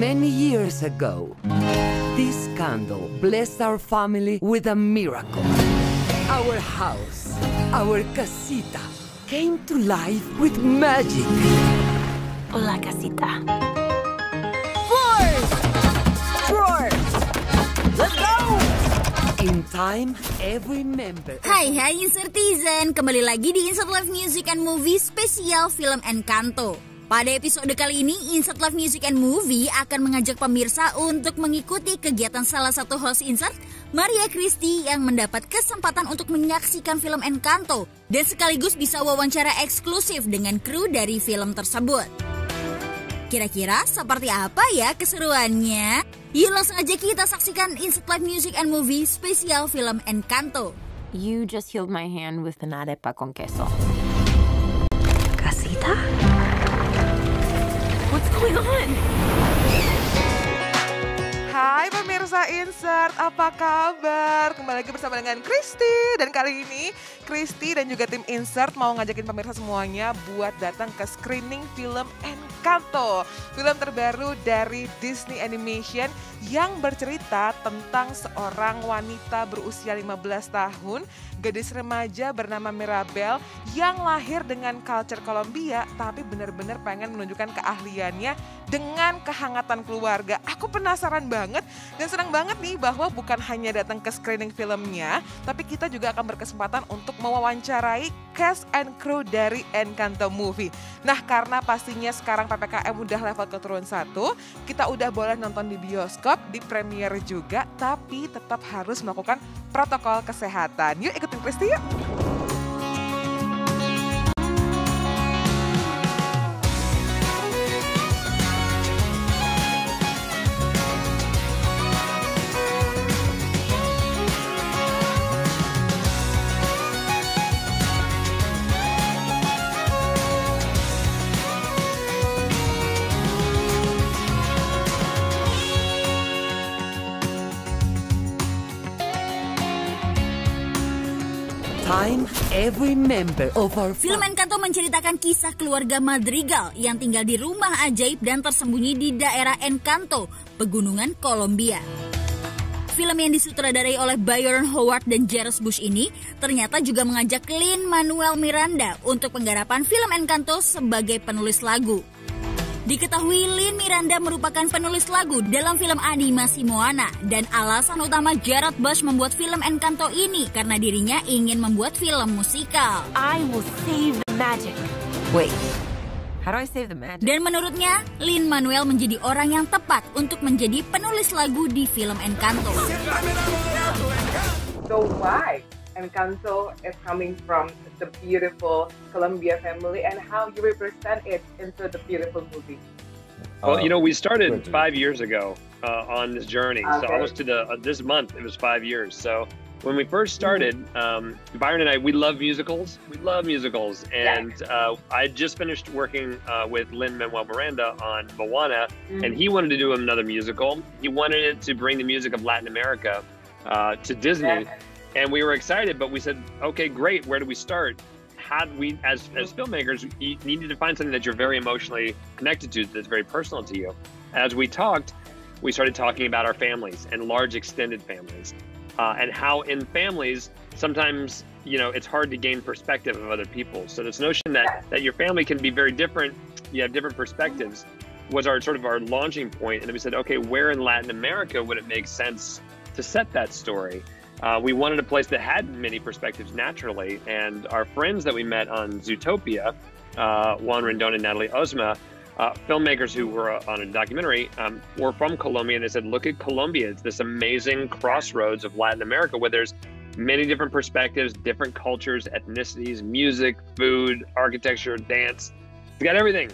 Many years ago, this candle blessed our family with a miracle. Our house, our casita, came to life with magic. Hola, casita. Boys! Drawers! Let's go! In time, every member... Hai Insertizen, kembali lagi di Insert Live Music and Movie spesial film Encanto. Pada episode kali ini, Insert Live Music and Movie akan mengajak pemirsa untuk mengikuti kegiatan salah satu host Insert, Maria Christy, yang mendapat kesempatan untuk menyaksikan film Encanto dan sekaligus bisa wawancara eksklusif dengan kru dari film tersebut. Kira-kira seperti apa ya keseruannya? Yuk langsung aja kita saksikan Insert Live Music and Movie spesial film Encanto. You just healed my hand with an arepa con queso. Casita? What's going on? Hai pemirsa Insert, apa kabar? Kembali lagi bersama dengan Christy. Dan kali ini Christy dan juga tim Insert mau ngajakin pemirsa semuanya buat datang ke screening film Encanto. Film terbaru dari Disney Animation yang bercerita tentang seorang wanita berusia 15 tahun, gadis remaja bernama Mirabel yang lahir dengan culture Kolombia tapi benar-benar pengen menunjukkan keahliannya dengan kehangatan keluarga. Aku penasaran banget dan senang banget nih bahwa bukan hanya datang ke screening filmnya, tapi kita juga akan berkesempatan untuk mewawancarai cast and crew dari Encanto movie. Nah, karena pastinya sekarang PPKM udah level keturun 1, kita udah boleh nonton di bioskop, di premiere juga, tapi tetap harus melakukan protokol kesehatan. Yuk ikutin Christy yuk! Time, every member of our Film Encanto menceritakan kisah keluarga Madrigal yang tinggal di rumah ajaib dan tersembunyi di daerah Encanto, pegunungan Kolombia. Film yang disutradarai oleh Byron Howard dan Jared Bush ini ternyata juga mengajak Lin-Manuel Miranda untuk penggarapan film Encanto sebagai penulis lagu. Diketahui Lin Miranda merupakan penulis lagu dalam film animasi Moana dan alasan utama Jared Bush membuat film Encanto ini karena dirinya ingin membuat film musikal. I will save the magic. Wait, how do I save the magic? Dan menurutnya, Lin-Manuel menjadi orang yang tepat untuk menjadi penulis lagu di film Encanto. So why Encanto is coming from the beautiful Colombia family and how you represent it into the beautiful movie? Well, you know, we started 5 years ago on this journey. Okay. So almost to this month, it was 5 years. So when we first started, Byron and I, we love musicals. We love musicals. And I just finished working with Lin-Manuel Miranda on Moana, and he wanted to do another musical. He wanted it to bring the music of Latin America to Disney. And we were excited, but we said, okay, great, where do we start? How do we, as filmmakers, you needed to find something that you're very emotionally connected to, that's very personal to you. As we talked, we started talking about our families and large extended families. And how in families, sometimes, you know, it's hard to gain perspective of other people. So this notion that your family can be very different, you have different perspectives, was our sort of our launching point. And then we said, okay, where in Latin America would it make sense to set that story? We wanted a place that had many perspectives naturally, and our friends that we met on Zootopia, Juan Rendon and Natalie Osma, filmmakers who were on a documentary, were from Colombia, and they said, look at Colombia, it's this amazing crossroads of Latin America where there's many different perspectives, different cultures, ethnicities, music, food, architecture, dance, we got everything.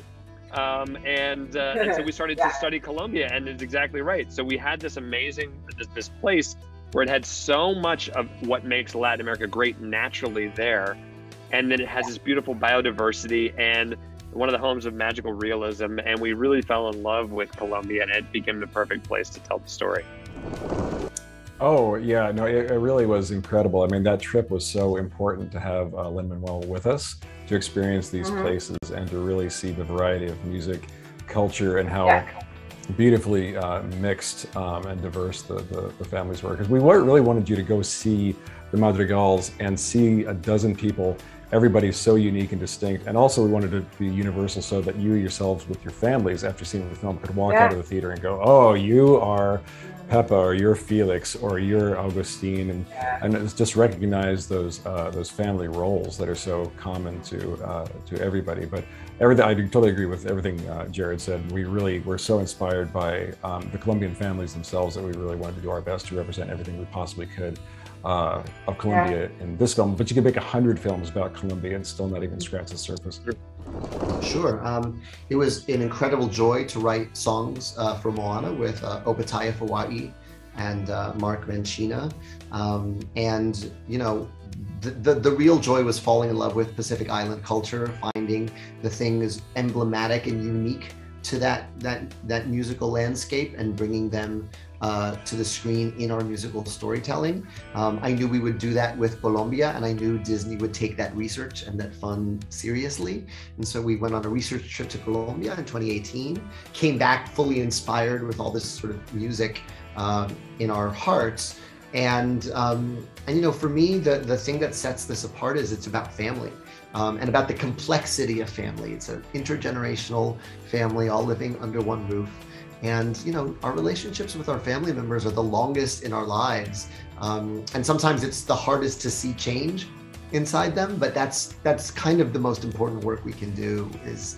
And so we started to study Colombia, and it's exactly right. So we had this amazing, this place where it had so much of what makes Latin America great naturally there. And then it has this beautiful biodiversity and one of the homes of magical realism. And we really fell in love with Colombia, and it became the perfect place to tell the story. Oh, yeah, no, it really was incredible. I mean, that trip was so important to have Lin-Manuel with us, to experience these places and to really see the variety of music, culture, and how beautifully mixed and diverse the families were, because we really wanted you to go see the Madrigals and see a dozen people. Everybody's so unique and distinct, and also we wanted it to be universal so that you yourselves with your families after seeing the film could walk out of the theater and go, oh, you are Peppa, or you're Felix, or you're Augustine, and it's just recognize those family roles that are so common to everybody. But everything, I totally agree with everything Jared said. We really were so inspired by the Colombian families themselves that we really wanted to do our best to represent everything we possibly could of Colombia in this film. But you could make 100 films about Colombia and still not even scratch the surface. Sure. It was an incredible joy to write songs for Moana with Obitaya Fawai and Mark Menchina. And, you know, the real joy was falling in love with Pacific Island culture, finding the things emblematic and unique to that musical landscape and bringing them to the screen in our musical storytelling. I knew we would do that with Colombia, and I knew Disney would take that research and that fun seriously. And so we went on a research trip to Colombia in 2018, came back fully inspired with all this sort of music in our hearts. And you know, for me, the thing that sets this apart is it's about family. And about the complexity of family. It's an intergenerational family all living under one roof. And, you know, our relationships with our family members are the longest in our lives. And sometimes it's the hardest to see change inside them, but that's kind of the most important work we can do is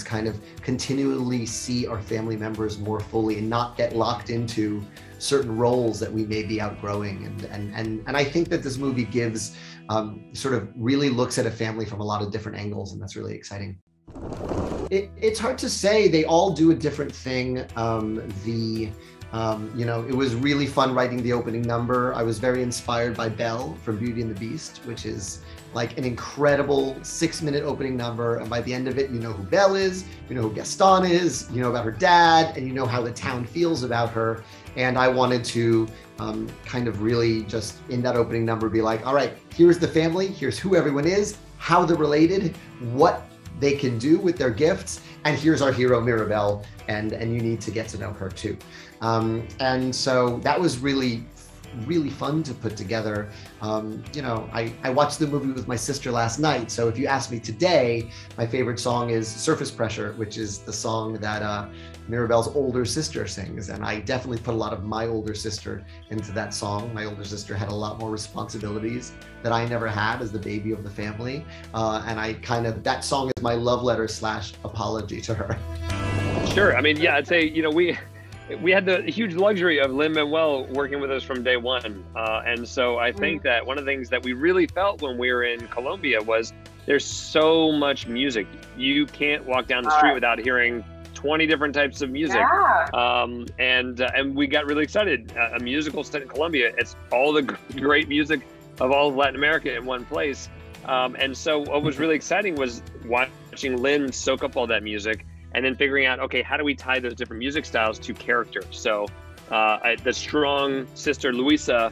kind of continually see our family members more fully and not get locked into certain roles that we may be outgrowing. And I think that this movie gives sort of really looks at a family from a lot of different angles, and that's really exciting. It's hard to say. They all do a different thing. You know, it was really fun writing the opening number. I was very inspired by Belle from Beauty and the Beast, which is like an incredible 6-minute opening number. And by the end of it, you know who Belle is, you know who Gaston is, you know about her dad, and you know how the town feels about her. And I wanted to kind of really just in that opening number be like, all right, here's the family, here's who everyone is, how they're related, what they can do with their gifts, and here's our hero Mirabel, and you need to get to know her too. And so that was really fun to put together. You know, I watched the movie with my sister last night, so if you ask me today, my favorite song is Surface Pressure, which is the song that Mirabel's older sister sings, and I definitely put a lot of my older sister into that song. My older sister had a lot more responsibilities that I never had as the baby of the family, and I kind of, that song is my love letter / apology to her. Sure. I mean, yeah, I'd say, you know, we had the huge luxury of Lin-Manuel working with us from day one. And so I think that one of the things that we really felt when we were in Colombia was there's so much music. You can't walk down the street without hearing 20 different types of music. And we got really excited. A musical set in Colombia, it's all the great music of all of Latin America in one place. And so what was really exciting was watching Lin soak up all that music and then figuring out, okay, how do we tie those different music styles to character? So the strong sister Luisa,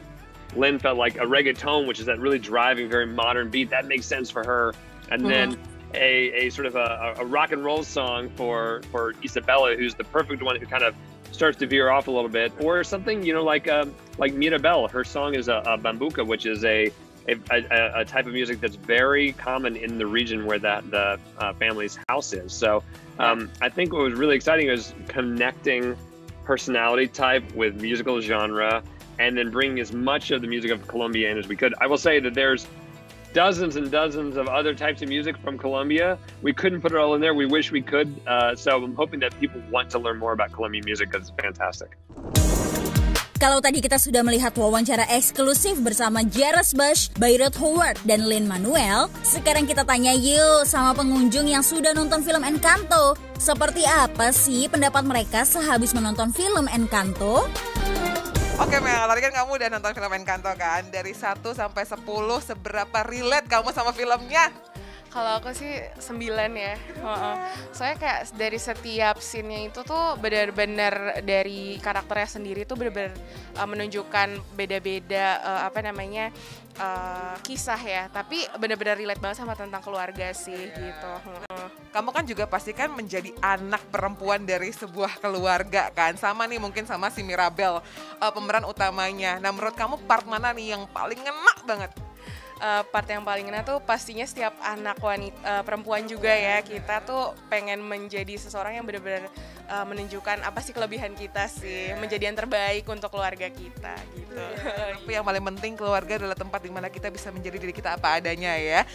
Lin felt like a reggaeton, which is that really driving, very modern beat. That makes sense for her. And then a sort of a rock and roll song for Isabella, who's the perfect one who kind of starts to veer off a little bit. Or something, you know, like Mirabel. Her song is a bambuca, which is a type of music that's very common in the region where the family's house is. So I think what was really exciting was connecting personality type with musical genre and then bringing as much of the music of Colombia in as we could. I will say that there's dozens and dozens of other types of music from Colombia. We couldn't put it all in there. We wish we could. So I'm hoping that people want to learn more about Colombian music because it's fantastic. Kalau tadi kita sudah melihat wawancara eksklusif bersama Jared Bush, Byron Howard, dan Lin-Manuel, sekarang kita tanya yuk sama pengunjung yang sudah nonton film Encanto. Seperti apa sih pendapat mereka sehabis menonton film Encanto? Oke Mel, tadi kan kamu udah nonton film Encanto kan? Dari 1 sampai 10, seberapa relate kamu sama filmnya? Kalau aku sih 9 ya. Soalnya kayak dari setiap scene-nya itu tuh benar-benar dari karakternya sendiri tuh benar-benar menunjukkan beda-beda kisah ya. Tapi benar-benar relate banget sama tentang keluarga sih gitu. Kamu kan juga pasti kan menjadi anak perempuan dari sebuah keluarga kan. Sama nih mungkin sama si Mirabel, pemeran utamanya. Nah menurut kamu part mana nih yang paling ngena banget? Part yang paling ngena tuh pastinya setiap anak perempuan juga ya, kita tuh pengen menjadi seseorang yang benar-benar menunjukkan apa sih kelebihan kita sih, menjadi yang terbaik untuk keluarga kita gitu. Tapi yang paling penting keluarga adalah tempat di mana kita bisa menjadi diri kita apa adanya ya.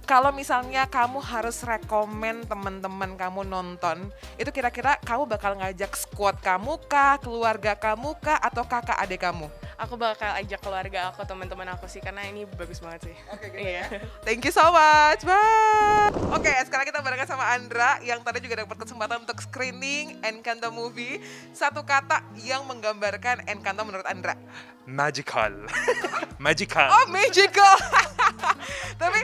Kalau misalnya kamu harus rekomen teman-teman kamu nonton, itu kira-kira kamu bakal ngajak squad kamu kah, keluarga kamu kah, atau kakak adik kamu? Aku bakal ajak keluarga aku, teman-teman aku sih, karena ini bagus banget sih. Oke, gitu iya. Ya. Thank you so much, bye. Oke, sekarang kita barengan sama Andra yang tadi juga dapat kesempatan untuk screening Encanto movie. Satu kata yang menggambarkan Encanto menurut Andra. Magical. Magical. Oh, magical. Tapi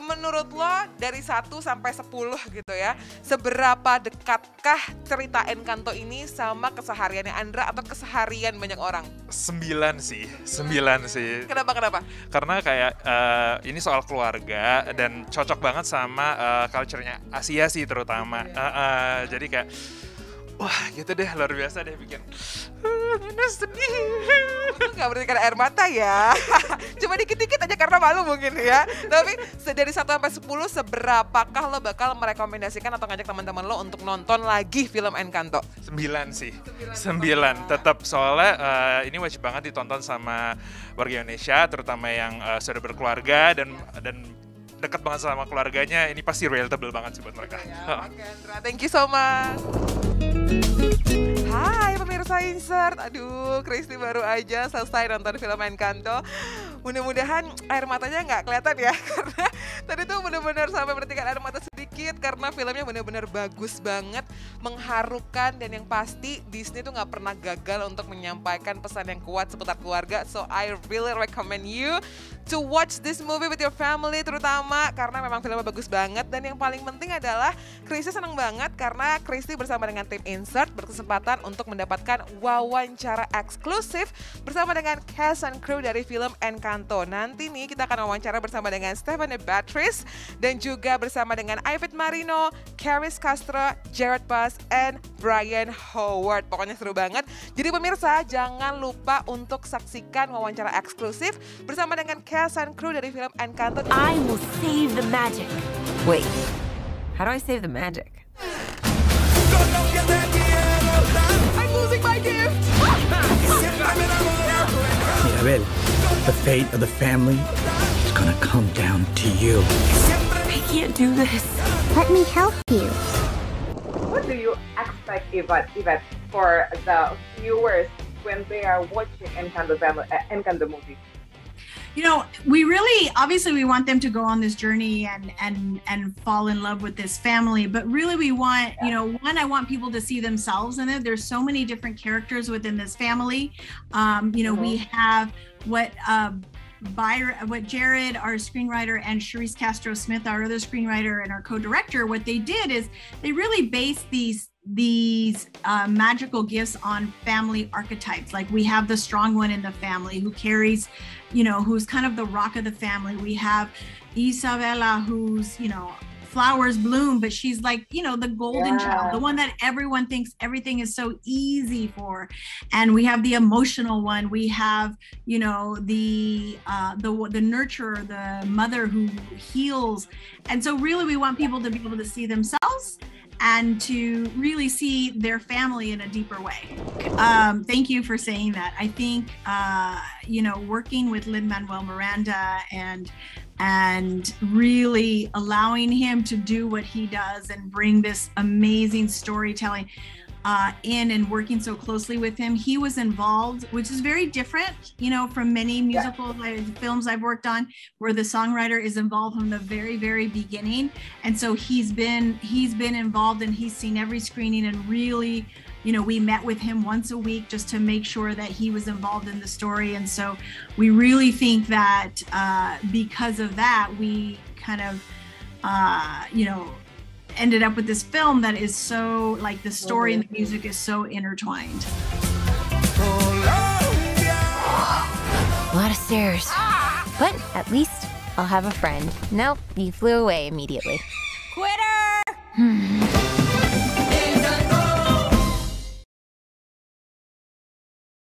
menurut lo dari 1 sampai 10 gitu ya, seberapa dekatkah cerita Encanto ini sama kesehariannya Andra atau keseharian banyak orang? 9 sih. Kenapa? Karena kayak ini soal keluarga dan cocok banget sama culture-nya Asia sih terutama. Jadi kayak wah gitu deh, luar biasa deh bikin sedih. Itu gak berarti karena air mata ya. Cuma dikit-dikit aja karena malu mungkin ya. Tapi dari 1 sampai 10 seberapakah lo bakal merekomendasikan atau ngajak teman-teman lo untuk nonton lagi film Encanto? 9 sih. 9 tetap, soalnya ini wajib banget ditonton sama warga Indonesia, terutama yang sudah berkeluarga dan dekat banget sama keluarganya. Ini pasti relatable banget sih buat mereka. Oke, Andra, thank you so much. Hai pemirsa Insert, aduh Kristi baru aja selesai nonton film Encanto. Mudah-mudahan air matanya nggak kelihatan ya, karena tadi tuh benar-benar sampai bertikan air mata sedikit karena filmnya benar-benar bagus banget, mengharukan, dan yang pasti Disney tuh nggak pernah gagal untuk menyampaikan pesan yang kuat seputar keluarga. So I really recommend you to watch this movie with your family, terutama karena memang filmnya bagus banget. Dan yang paling penting adalah Kristi senang banget karena Kristi bersama dengan tim Insert berkesempatan untuk mendapatkan wawancara eksklusif bersama dengan cast and crew dari film Encanto. Nanti nih kita akan wawancara bersama dengan Stephanie Beatrice dan juga bersama dengan Ivet Marino, Caris Castro, Jared Paz, and Brian Howard. Pokoknya seru banget. Jadi pemirsa jangan lupa untuk saksikan wawancara eksklusif bersama dengan cast and crew dari film Encanto. I will save the magic. Wait, how do I save the magic? I'm losing my gift! Mirabel, the fate of the family is gonna come down to you. I can't do this. Let me help you. What do you expect, Yvette, for the viewers when they are watching Encanto movie? You know, we really, obviously we want them to go on this journey and fall in love with this family, but really we want, you know, I want people to see themselves in it. There's so many different characters within this family. We have what Jared, our screenwriter, and Charisse Castro-Smith, our other screenwriter and our co-director, what they did is they really based these magical gifts on family archetypes. Like we have the strong one in the family who carries, who's kind of the rock of the family. We have Isabella, who's, flowers bloom, but she's like, the golden child, the one that everyone thinks everything is so easy for. And we have the emotional one. We have, the nurturer, the mother who heals. And so really we want people to be able to see themselves and to really see their family in a deeper way. Thank you for saying that. I think, working with Lin-Manuel Miranda and really allowing him to do what he does and bring this amazing storytelling in and working so closely with him. He was involved, which is very different, from many musical films I've worked on, where the songwriter is involved from the very, very beginning. And so he's been involved, and he's seen every screening, and really, we met with him once a week just to make sure that he was involved in the story. And so we really think that because of that, we kind of you know, ended up with this film that is so, like, the story and the music is so intertwined. A lot of stairs. But at least I'll have a friend. Nope, you flew away immediately. Quitter!